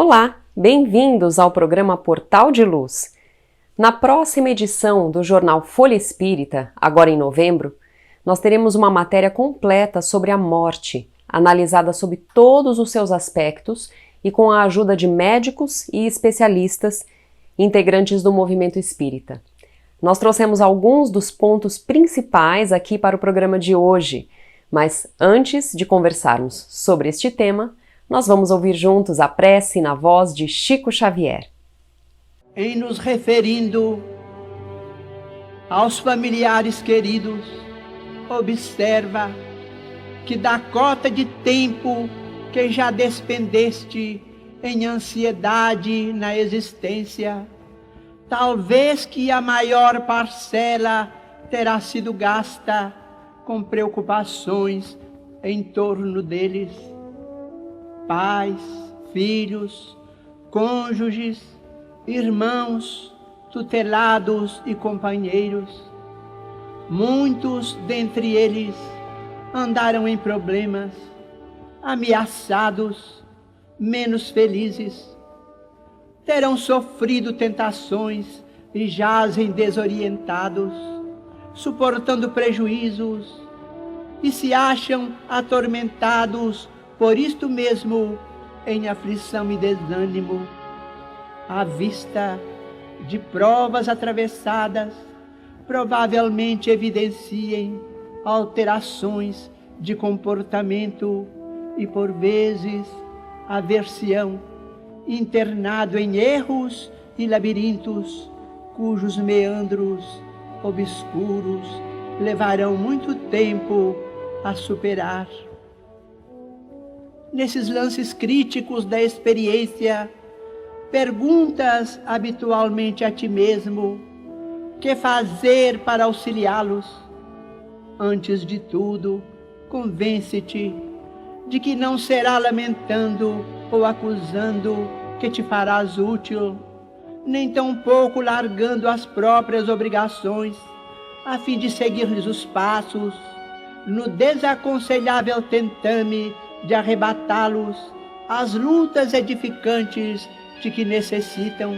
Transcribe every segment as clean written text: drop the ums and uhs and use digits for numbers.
Olá, bem-vindos ao programa Portal de Luz. Na próxima edição do jornal Folha Espírita, agora em novembro, nós teremos uma matéria completa sobre a morte, analisada sob todos os seus aspectos e com a ajuda de médicos e especialistas integrantes do movimento espírita. Nós trouxemos alguns dos pontos principais aqui para o programa de hoje, mas antes de conversarmos sobre este tema, nós vamos ouvir juntos a prece na voz de Chico Xavier. Em nos referindo aos familiares queridos, observa que da cota de tempo que já despendeste em ansiedade na existência, talvez que a maior parcela terá sido gasta com preocupações em torno deles. Pais, filhos, cônjuges, irmãos, tutelados e companheiros. Muitos dentre eles andaram em problemas, ameaçados, menos felizes. Terão sofrido tentações e jazem desorientados, suportando prejuízos e se acham atormentados por isto mesmo, em aflição e desânimo, à vista de provas atravessadas, provavelmente evidenciem alterações de comportamento e, por vezes, aversião, internado em erros e labirintos, cujos meandros obscuros levarão muito tempo a superar. Nesses lances críticos da experiência, perguntas habitualmente a ti mesmo: que fazer para auxiliá-los? Antes de tudo, convence-te de que não será lamentando ou acusando que te farás útil, nem tampouco largando as próprias obrigações, a fim de seguir-lhes os passos, no desaconselhável tentame de arrebatá-los às lutas edificantes de que necessitam.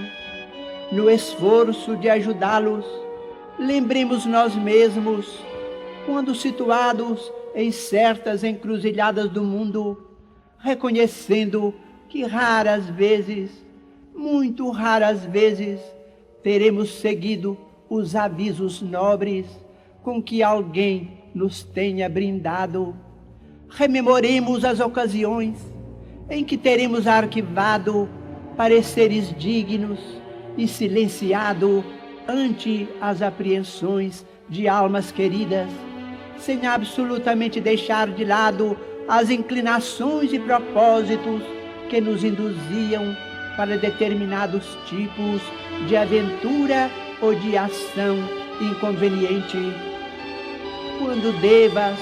No esforço de ajudá-los, lembremos nós mesmos, quando situados em certas encruzilhadas do mundo, reconhecendo que raras vezes, muito raras vezes, teremos seguido os avisos nobres com que alguém nos tenha brindado. Rememoremos as ocasiões em que teremos arquivado pareceres dignos e silenciado ante as apreensões de almas queridas, sem absolutamente deixar de lado as inclinações e propósitos que nos induziam para determinados tipos de aventura ou de ação inconveniente. Quando devas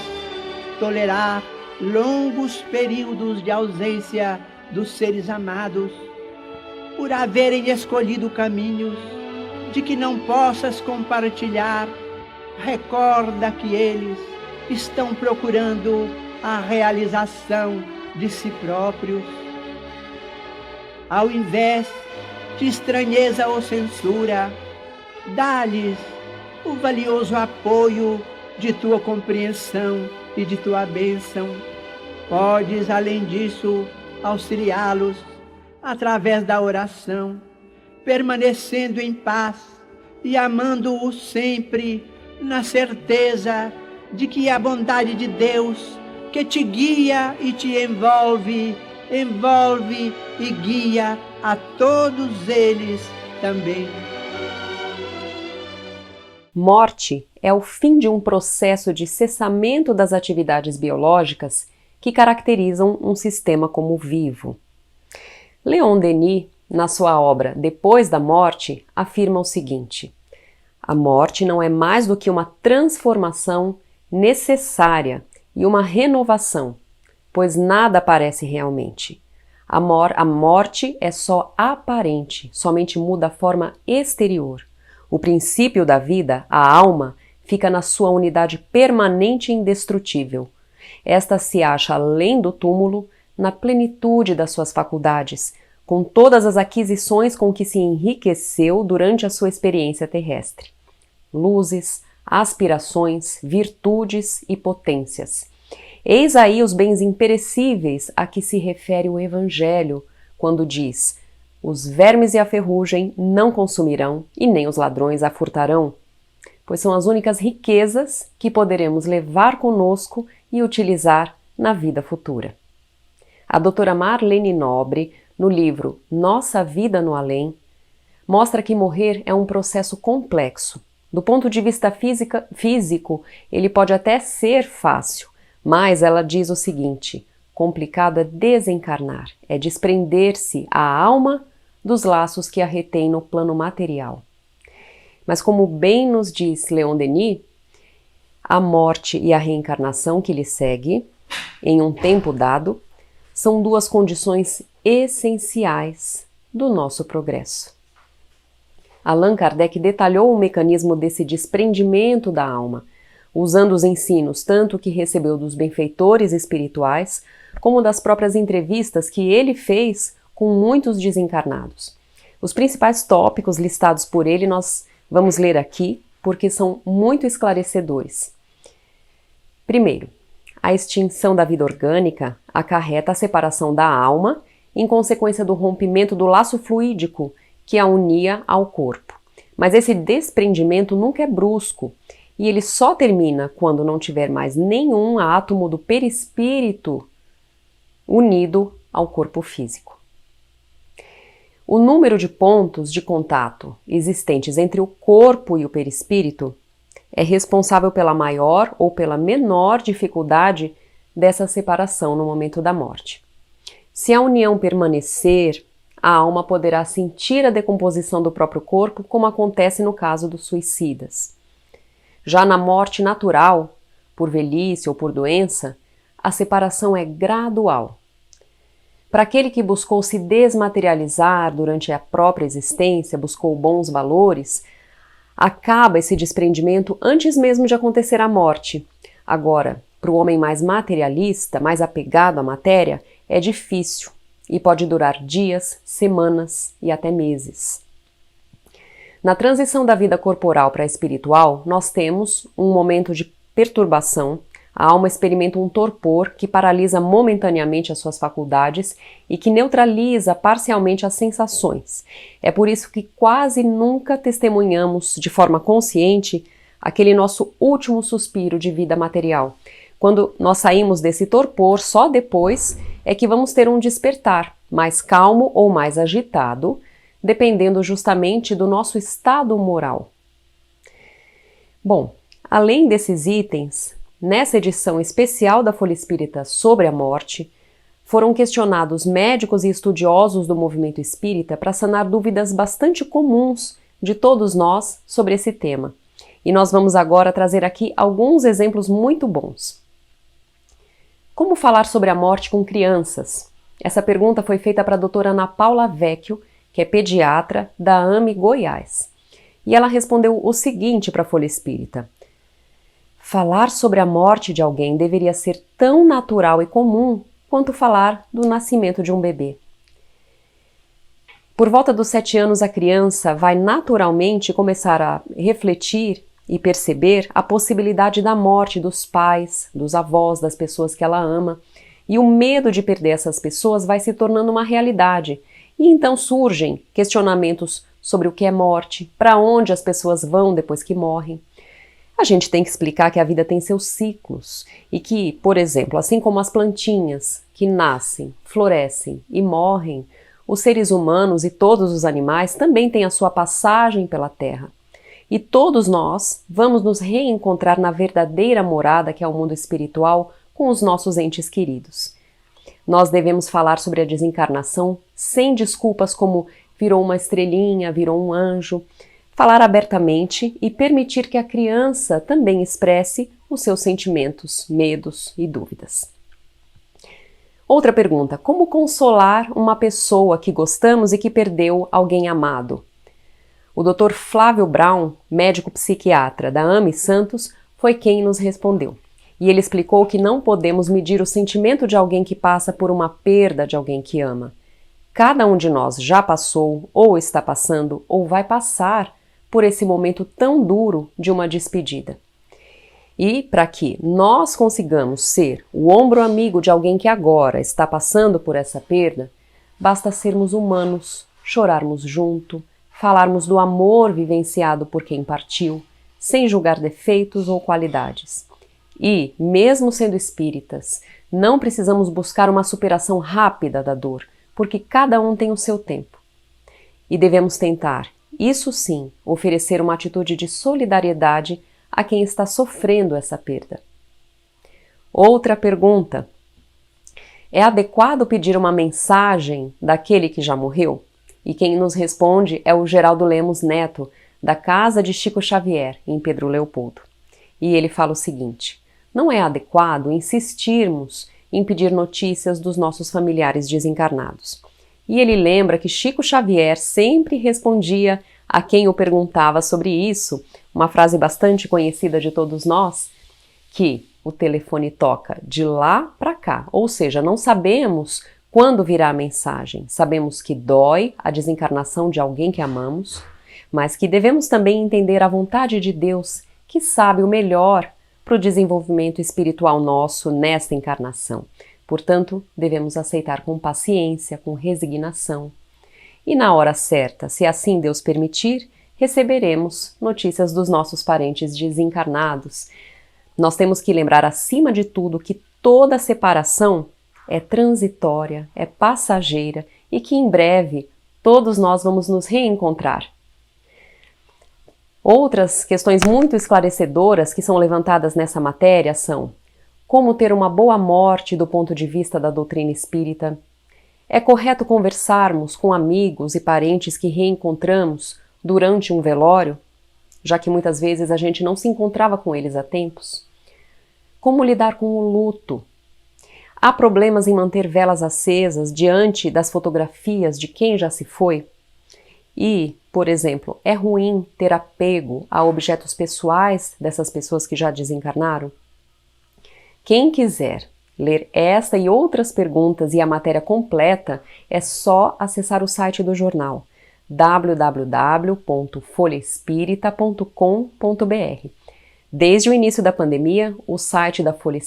tolerar longos períodos de ausência dos seres amados, por haverem escolhido caminhos de que não possas compartilhar, recorda que eles estão procurando a realização de si próprios. Ao invés de estranheza ou censura, dá-lhes o valioso apoio de tua compreensão e de tua bênção. Podes, além disso, auxiliá-los através da oração, permanecendo em paz e amando-os sempre, na certeza de que a bondade de Deus, que te guia e te envolve e guia a todos eles também. Morte é o fim de um processo de cessamento das atividades biológicas que caracterizam um sistema como vivo. Leon Denis, na sua obra Depois da Morte, afirma o seguinte: a morte não é mais do que uma transformação necessária e uma renovação, pois nada aparece realmente. A morte é só aparente, somente muda a forma exterior. O princípio da vida, a alma, fica na sua unidade permanente e indestrutível. Esta se acha além do túmulo, na plenitude das suas faculdades, com todas as aquisições com que se enriqueceu durante a sua experiência terrestre. Luzes, aspirações, virtudes e potências. Eis aí os bens imperecíveis a que se refere o Evangelho, quando diz: os vermes e a ferrugem não consumirão, e nem os ladrões a furtarão, pois são as únicas riquezas que poderemos levar conosco e utilizar na vida futura. A doutora Marlene Nobre, no livro Nossa Vida no Além, mostra que morrer é um processo complexo. Do ponto de vista físico, ele pode até ser fácil, mas ela diz o seguinte: complicado é desencarnar, é desprender-se a alma dos laços que a retém no plano material. Mas como bem nos diz Leon Denis, a morte e a reencarnação que lhe segue, em um tempo dado, são duas condições essenciais do nosso progresso. Allan Kardec detalhou o mecanismo desse desprendimento da alma, usando os ensinos tanto que recebeu dos benfeitores espirituais, como das próprias entrevistas que ele fez com muitos desencarnados. Os principais tópicos listados por ele nós vamos ler aqui, porque são muito esclarecedores. Primeiro, a extinção da vida orgânica acarreta a separação da alma em consequência do rompimento do laço fluídico que a unia ao corpo. Mas esse desprendimento nunca é brusco e ele só termina quando não tiver mais nenhum átomo do perispírito unido ao corpo físico. O número de pontos de contato existentes entre o corpo e o perispírito é responsável pela maior ou pela menor dificuldade dessa separação no momento da morte. Se a união permanecer, a alma poderá sentir a decomposição do próprio corpo, como acontece no caso dos suicidas. Já na morte natural, por velhice ou por doença, a separação é gradual. Para aquele que buscou se desmaterializar durante a própria existência, buscou bons valores, acaba esse desprendimento antes mesmo de acontecer a morte. Agora, para o homem mais materialista, mais apegado à matéria, é difícil e pode durar dias, semanas e até meses. Na transição da vida corporal para a espiritual, nós temos um momento de perturbação. A alma experimenta um torpor que paralisa momentaneamente as suas faculdades e que neutraliza parcialmente as sensações. É por isso que quase nunca testemunhamos de forma consciente aquele nosso último suspiro de vida material. Quando nós saímos desse torpor, só depois é que vamos ter um despertar, mais calmo ou mais agitado, dependendo justamente do nosso estado moral. Bom, além desses itens, nessa edição especial da Folha Espírita sobre a morte, foram questionados médicos e estudiosos do movimento espírita para sanar dúvidas bastante comuns de todos nós sobre esse tema. E nós vamos agora trazer aqui alguns exemplos muito bons. Como falar sobre a morte com crianças? Essa pergunta foi feita para a doutora Ana Paula Vecchio, que é pediatra da AME Goiás. E ela respondeu o seguinte para a Folha Espírita: falar sobre a morte de alguém deveria ser tão natural e comum quanto falar do nascimento de um bebê. Por volta dos 7 anos, a criança vai naturalmente começar a refletir e perceber a possibilidade da morte dos pais, dos avós, das pessoas que ela ama, e o medo de perder essas pessoas vai se tornando uma realidade. E então surgem questionamentos sobre o que é morte, para onde as pessoas vão depois que morrem. A gente tem que explicar que a vida tem seus ciclos e que, por exemplo, assim como as plantinhas que nascem, florescem e morrem, os seres humanos e todos os animais também têm a sua passagem pela Terra. E todos nós vamos nos reencontrar na verdadeira morada que é o mundo espiritual com os nossos entes queridos. Nós devemos falar sobre a desencarnação sem desculpas como virou uma estrelinha, virou um anjo. Falar abertamente e permitir que a criança também expresse os seus sentimentos, medos e dúvidas. Outra pergunta: como consolar uma pessoa que gostamos e que perdeu alguém amado? O Dr. Flávio Brown, médico psiquiatra da AME Santos, foi quem nos respondeu. E ele explicou que não podemos medir o sentimento de alguém que passa por uma perda de alguém que ama. Cada um de nós já passou, ou está passando, ou vai passar por esse momento tão duro de uma despedida. E para que nós consigamos ser o ombro amigo de alguém que agora está passando por essa perda, basta sermos humanos, chorarmos junto, falarmos do amor vivenciado por quem partiu, sem julgar defeitos ou qualidades. E, mesmo sendo espíritas, não precisamos buscar uma superação rápida da dor, porque cada um tem o seu tempo. E devemos tentar, isso sim, oferecer uma atitude de solidariedade a quem está sofrendo essa perda. Outra pergunta: é adequado pedir uma mensagem daquele que já morreu? E quem nos responde é o Geraldo Lemos Neto, da Casa de Chico Xavier, em Pedro Leopoldo. E ele fala o seguinte: não é adequado insistirmos em pedir notícias dos nossos familiares desencarnados. E ele lembra que Chico Xavier sempre respondia a quem o perguntava sobre isso, uma frase bastante conhecida de todos nós, que o telefone toca de lá para cá, ou seja, não sabemos quando virá a mensagem. Sabemos que dói a desencarnação de alguém que amamos, mas que devemos também entender a vontade de Deus, que sabe o melhor para o desenvolvimento espiritual nosso nesta encarnação. Portanto, devemos aceitar com paciência, com resignação. E na hora certa, se assim Deus permitir, receberemos notícias dos nossos parentes desencarnados. Nós temos que lembrar, acima de tudo, que toda separação é transitória, é passageira e que em breve todos nós vamos nos reencontrar. Outras questões muito esclarecedoras que são levantadas nessa matéria são: como ter uma boa morte do ponto de vista da doutrina espírita? É correto conversarmos com amigos e parentes que reencontramos durante um velório, já que muitas vezes a gente não se encontrava com eles há tempos? Como lidar com o luto? Há problemas em manter velas acesas diante das fotografias de quem já se foi? E, por exemplo, é ruim ter apego a objetos pessoais dessas pessoas que já desencarnaram? Quem quiser ler esta e outras perguntas e a matéria completa, é só acessar o site do jornal www.folhaespírita.com.br. Desde o início da pandemia, o site da Folha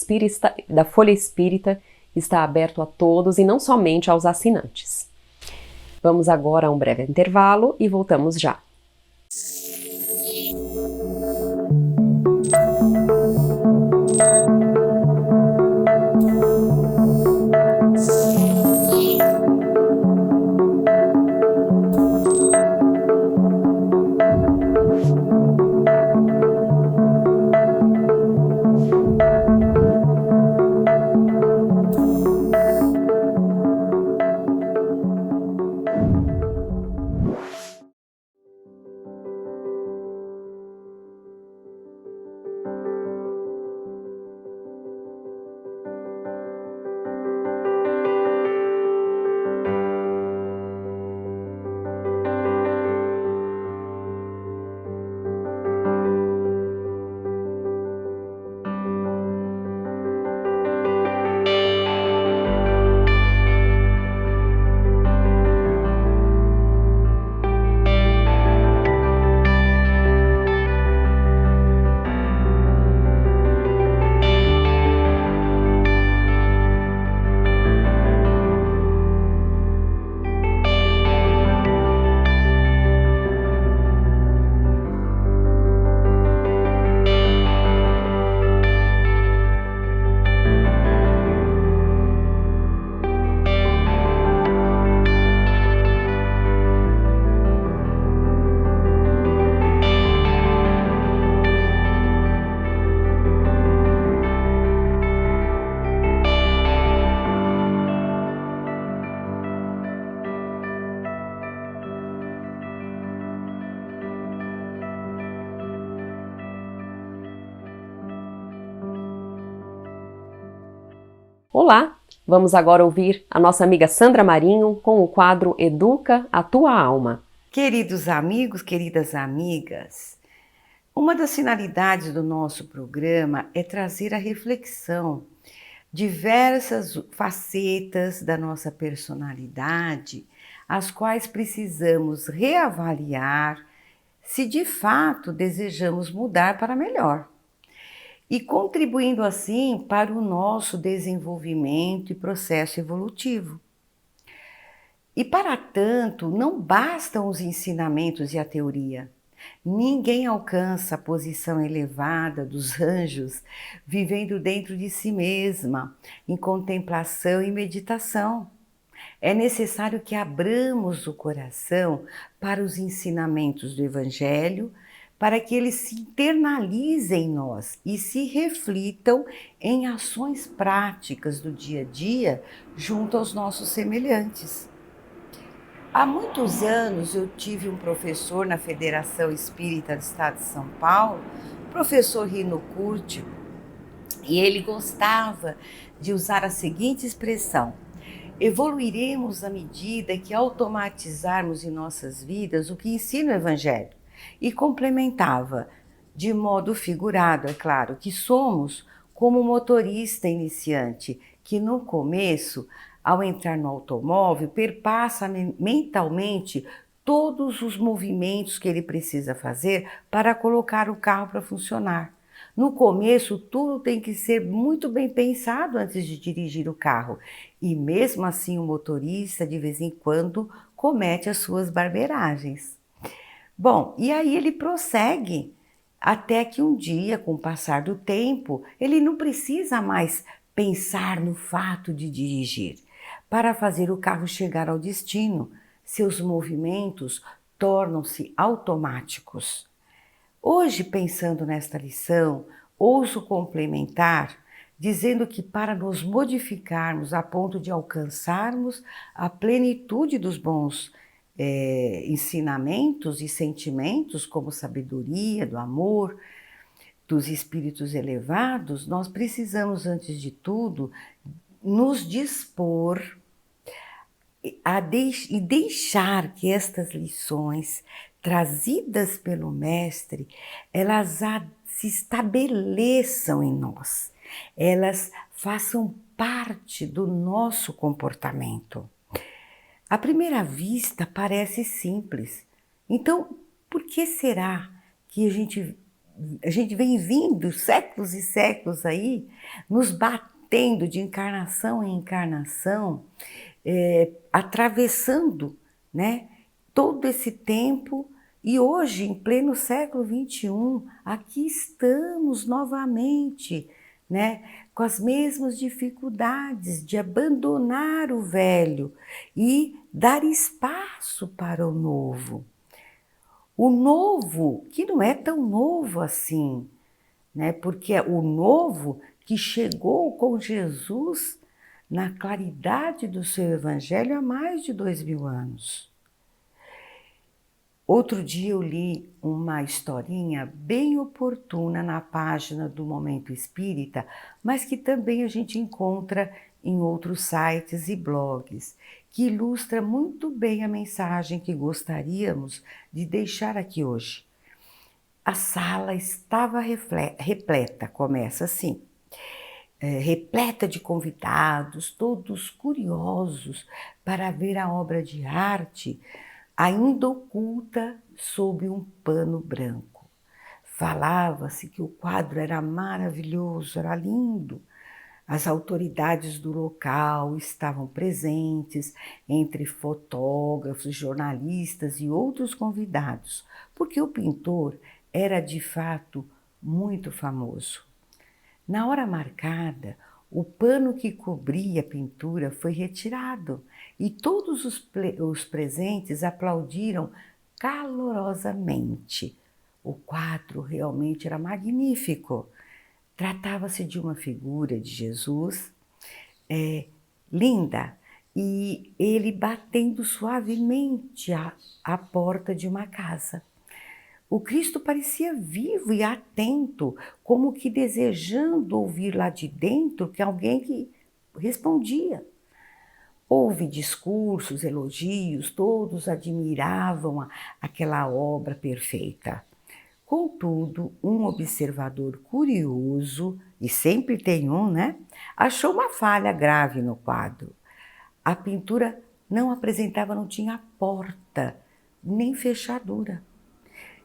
Espírita está aberto a todos e não somente aos assinantes. Vamos agora a um breve intervalo e voltamos já. Olá! Vamos agora ouvir a nossa amiga Sandra Marinho com o quadro Educa a Tua Alma. Queridos amigos, queridas amigas, uma das finalidades do nosso programa é trazer à reflexão diversas facetas da nossa personalidade as quais precisamos reavaliar se de fato desejamos mudar para melhor, e contribuindo assim para o nosso desenvolvimento e processo evolutivo. E para tanto, não bastam os ensinamentos e a teoria. Ninguém alcança a posição elevada dos anjos vivendo dentro de si mesma, em contemplação e meditação. É necessário que abramos o coração para os ensinamentos do Evangelho, para que eles se internalizem em nós e se reflitam em ações práticas do dia a dia junto aos nossos semelhantes. Há muitos anos eu tive um professor na Federação Espírita do Estado de São Paulo, professor Rino Curti, e ele gostava de usar a seguinte expressão: evoluiremos à medida que automatizarmos em nossas vidas o que ensina o Evangelho. E complementava, de modo figurado, é claro, que somos como um motorista iniciante, que no começo, ao entrar no automóvel, perpassa mentalmente todos os movimentos que ele precisa fazer para colocar o carro para funcionar. No começo, tudo tem que ser muito bem pensado antes de dirigir o carro. E mesmo assim, o motorista, de vez em quando, comete as suas barberagens. Bom, e aí ele prossegue até que um dia, com o passar do tempo, ele não precisa mais pensar no fato de dirigir. Para fazer o carro chegar ao destino, seus movimentos tornam-se automáticos. Hoje, pensando nesta lição, ouso complementar, dizendo que para nos modificarmos a ponto de alcançarmos a plenitude dos bons ensinamentos e sentimentos, como sabedoria, do amor, dos espíritos elevados, nós precisamos, antes de tudo, nos dispor e deixar que estas lições trazidas pelo Mestre, elas se estabeleçam em nós, elas façam parte do nosso comportamento. À primeira vista parece simples, então por que será que a gente vem vindo séculos e séculos aí, nos batendo de encarnação em encarnação, atravessando, né, todo esse tempo, e hoje, em pleno século XXI, aqui estamos novamente, né, com as mesmas dificuldades de abandonar o velho e dar espaço para o novo. O novo, que não é tão novo assim, né, porque é o novo que chegou com Jesus na claridade do seu Evangelho há mais de 2000 anos. Outro dia eu li uma historinha bem oportuna na página do Momento Espírita, mas que também a gente encontra em outros sites e blogs, que ilustra muito bem a mensagem que gostaríamos de deixar aqui hoje. A sala estava repleta, começa assim, repleta de convidados, todos curiosos para ver a obra de arte ainda oculta sob um pano branco. Falava-se que o quadro era maravilhoso, era lindo. As autoridades do local estavam presentes, entre fotógrafos, jornalistas e outros convidados, porque o pintor era de fato muito famoso. Na hora marcada, o pano que cobria a pintura foi retirado e todos os presentes aplaudiram calorosamente. O quadro realmente era magnífico. Tratava-se de uma figura de Jesus linda e ele batendo suavemente à porta de uma casa. O Cristo parecia vivo e atento, como que desejando ouvir lá de dentro que alguém que respondia. Houve discursos, elogios, todos admiravam aquela obra perfeita. Contudo, um observador curioso, e sempre tem um, né, achou uma falha grave no quadro. A pintura não tinha porta, nem fechadura.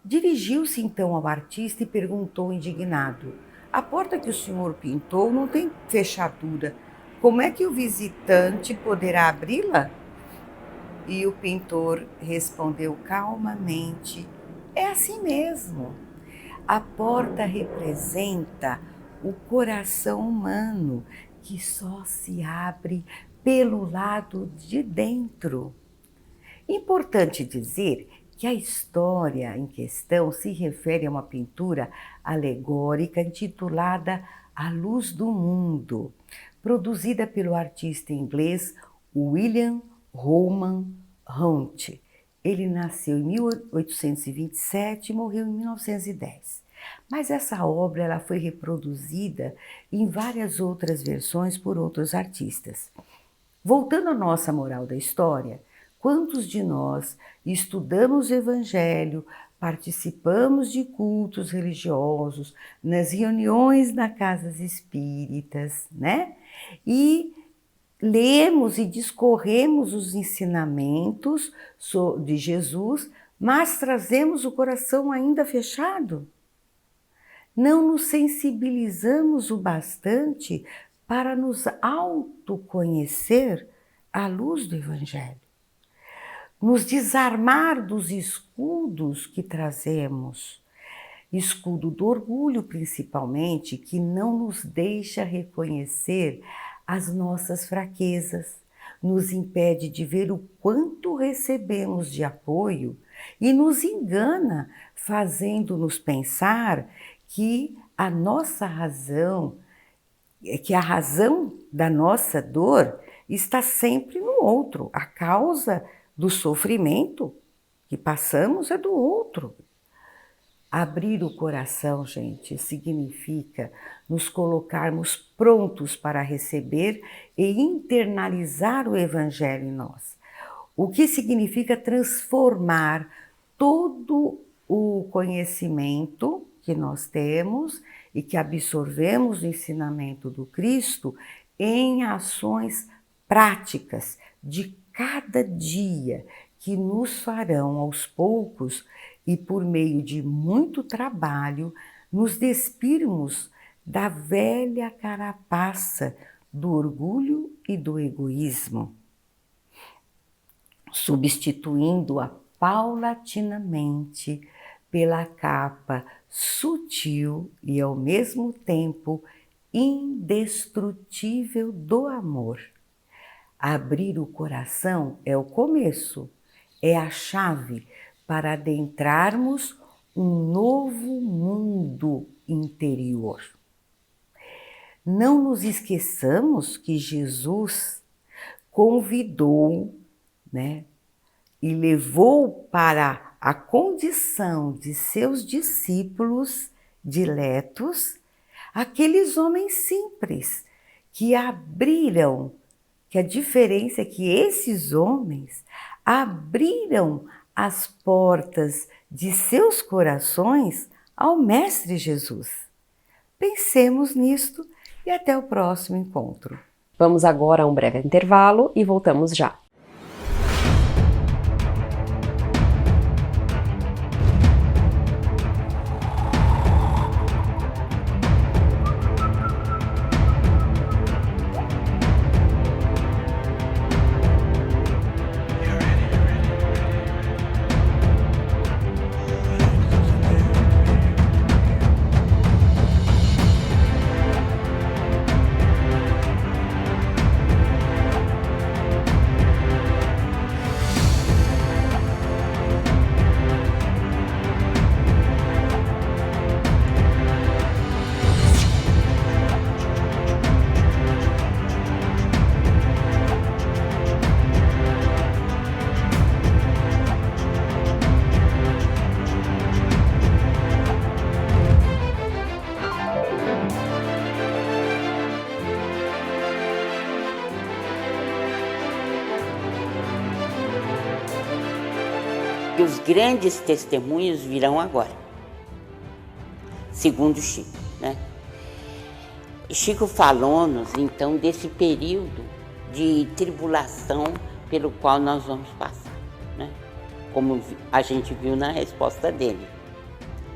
Dirigiu-se então ao artista e perguntou indignado: a porta que o senhor pintou não tem fechadura. Como é que o visitante poderá abri-la? E o pintor respondeu calmamente: é assim mesmo. A porta representa o coração humano que só se abre pelo lado de dentro. Importante dizer que a história em questão se refere a uma pintura alegórica intitulada A Luz do Mundo, produzida pelo artista inglês William Rowan Hunt. Ele nasceu em 1827 e morreu em 1910. Mas essa obra ela foi reproduzida em várias outras versões por outros artistas. Voltando à nossa moral da história, quantos de nós estudamos o Evangelho, participamos de cultos religiosos, nas reuniões nas casas espíritas, né? E lemos e discorremos os ensinamentos de Jesus, mas trazemos o coração ainda fechado? Não nos sensibilizamos o bastante para nos autoconhecer à luz do Evangelho? Nos desarmar dos escudos que trazemos, escudo do orgulho principalmente, que não nos deixa reconhecer as nossas fraquezas, nos impede de ver o quanto recebemos de apoio e nos engana, fazendo-nos pensar que a nossa razão, que a razão da nossa dor está sempre no outro. A causa do sofrimento que passamos é do outro. Abrir o coração, gente, significa nos colocarmos prontos para receber e internalizar o Evangelho em nós. O que significa transformar todo o conhecimento que nós temos e que absorvemos do ensinamento do Cristo em ações práticas de cada dia, que nos farão aos poucos e por meio de muito trabalho nos despirmos da velha carapaça do orgulho e do egoísmo, substituindo-a paulatinamente pela capa sutil e ao mesmo tempo indestrutível do amor. Abrir o coração é o começo, é a chave para adentrarmos um novo mundo interior. Não nos esqueçamos que Jesus convidou, e levou para a condição de seus discípulos diletos aqueles homens simples que abriram, que a diferença é que esses homens abriram as portas de seus corações ao Mestre Jesus. Pensemos nisto e até o próximo encontro. Vamos agora a um breve intervalo e voltamos já. E os grandes testemunhos virão agora, segundo Chico, né? Chico falou-nos, então, desse período de tribulação pelo qual nós vamos passar, né? Como a gente viu na resposta dele.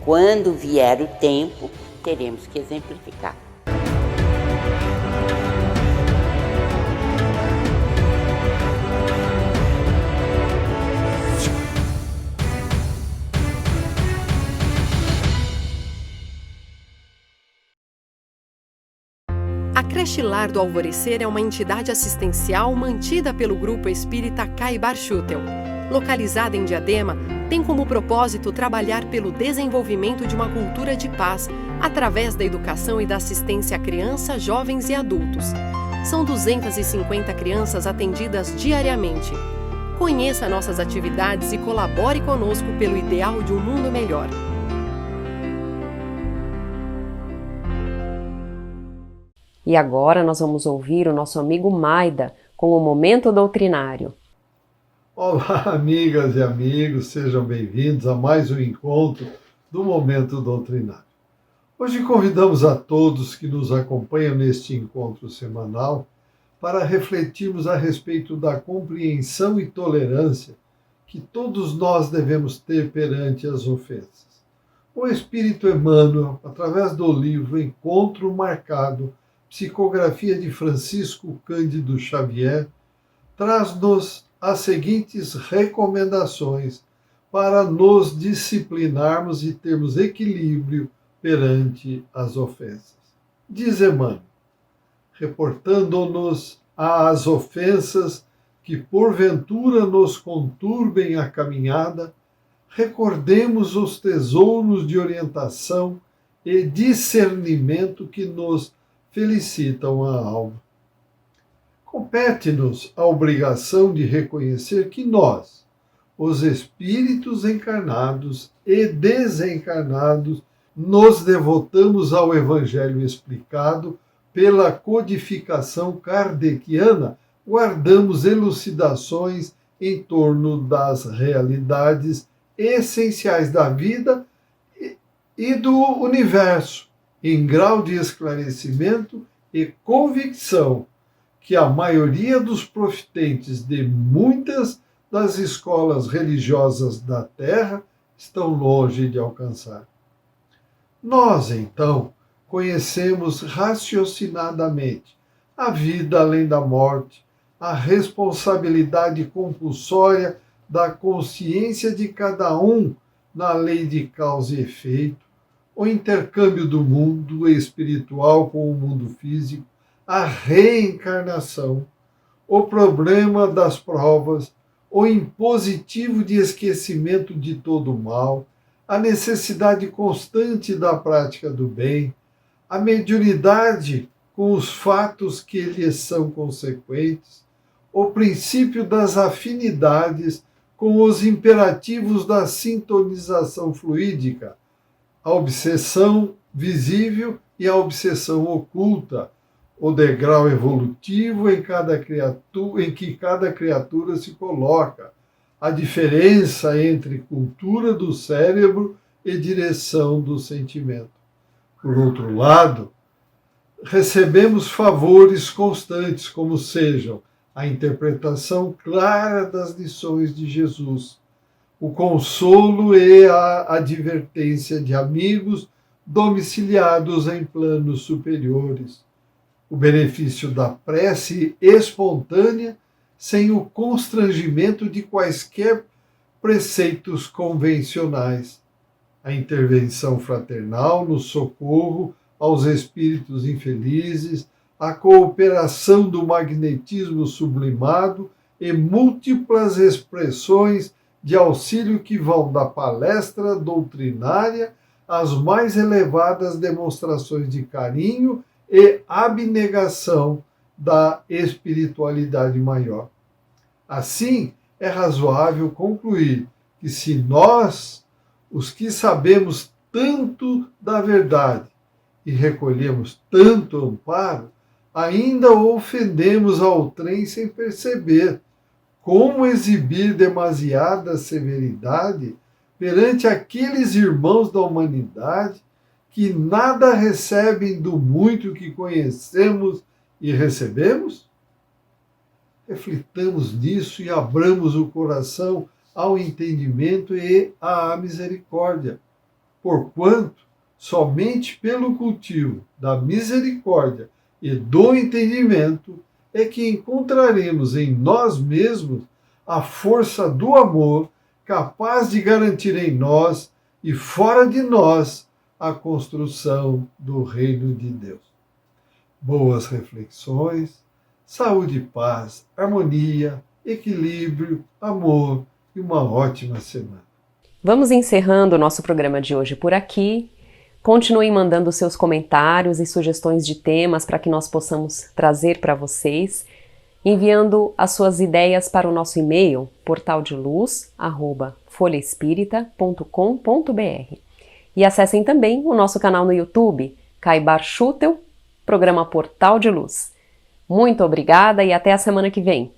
Quando vier o tempo, teremos que exemplificar. A Creche Lar do Alvorecer é uma entidade assistencial mantida pelo Grupo Espírita Caibar Schutel. Localizada em Diadema, tem como propósito trabalhar pelo desenvolvimento de uma cultura de paz através da educação e da assistência a crianças, jovens e adultos. São 250 crianças atendidas diariamente. Conheça nossas atividades e colabore conosco pelo ideal de um mundo melhor. E agora nós vamos ouvir o nosso amigo Maida com o Momento Doutrinário. Olá, amigas e amigos, sejam bem-vindos a mais um encontro do Momento Doutrinário. Hoje convidamos a todos que nos acompanham neste encontro semanal para refletirmos a respeito da compreensão e tolerância que todos nós devemos ter perante as ofensas. O Espírito Emmanuel, através do livro Encontro Marcado, psicografia de Francisco Cândido Xavier, traz-nos as seguintes recomendações para nos disciplinarmos e termos equilíbrio perante as ofensas. Diz Emmanuel, reportando-nos às ofensas que porventura nos conturbem a caminhada, recordemos os tesouros de orientação e discernimento que nos felicitam a alma. Compete-nos a obrigação de reconhecer que nós, os espíritos encarnados e desencarnados, nos devotamos ao Evangelho explicado pela codificação kardeciana, guardamos elucidações em torno das realidades essenciais da vida e do universo, em grau de esclarecimento e convicção que a maioria dos profitentes de muitas das escolas religiosas da Terra estão longe de alcançar. Nós, então, conhecemos raciocinadamente a vida além da morte, a responsabilidade compulsória da consciência de cada um na lei de causa e efeito, o intercâmbio do mundo espiritual com o mundo físico, a reencarnação, o problema das provas, o impositivo de esquecimento de todo o mal, a necessidade constante da prática do bem, a mediunidade com os fatos que lhes são consequentes, o princípio das afinidades com os imperativos da sintonização fluídica, a obsessão visível e a obsessão oculta, o degrau evolutivo em que cada criatura se coloca, a diferença entre cultura do cérebro e direção do sentimento. Por outro lado, recebemos favores constantes, como sejam a interpretação clara das lições de Jesus, o consolo e a advertência de amigos domiciliados em planos superiores, o benefício da prece espontânea sem o constrangimento de quaisquer preceitos convencionais, a intervenção fraternal no socorro aos espíritos infelizes, a cooperação do magnetismo sublimado e múltiplas expressões de auxílio que vão da palestra doutrinária às mais elevadas demonstrações de carinho e abnegação da espiritualidade maior. Assim, é razoável concluir que se nós, os que sabemos tanto da verdade e recolhemos tanto amparo, ainda ofendemos ao trem sem perceber, como exibir demasiada severidade perante aqueles irmãos da humanidade que nada recebem do muito que conhecemos e recebemos? Reflitamos nisso e abramos o coração ao entendimento e à misericórdia, porquanto somente pelo cultivo da misericórdia e do entendimento é que encontraremos em nós mesmos a força do amor capaz de garantir em nós e fora de nós a construção do reino de Deus. Boas reflexões, saúde, paz, harmonia, equilíbrio, amor e uma ótima semana. Vamos encerrando o nosso programa de hoje por aqui. Continuem mandando seus comentários e sugestões de temas para que nós possamos trazer para vocês, enviando as suas ideias para o nosso e-mail portaldeluz@folhaespirita.com.br. E acessem também o nosso canal no YouTube, Kai Bar-Schutel, programa Portal de Luz. Muito obrigada e até a semana que vem!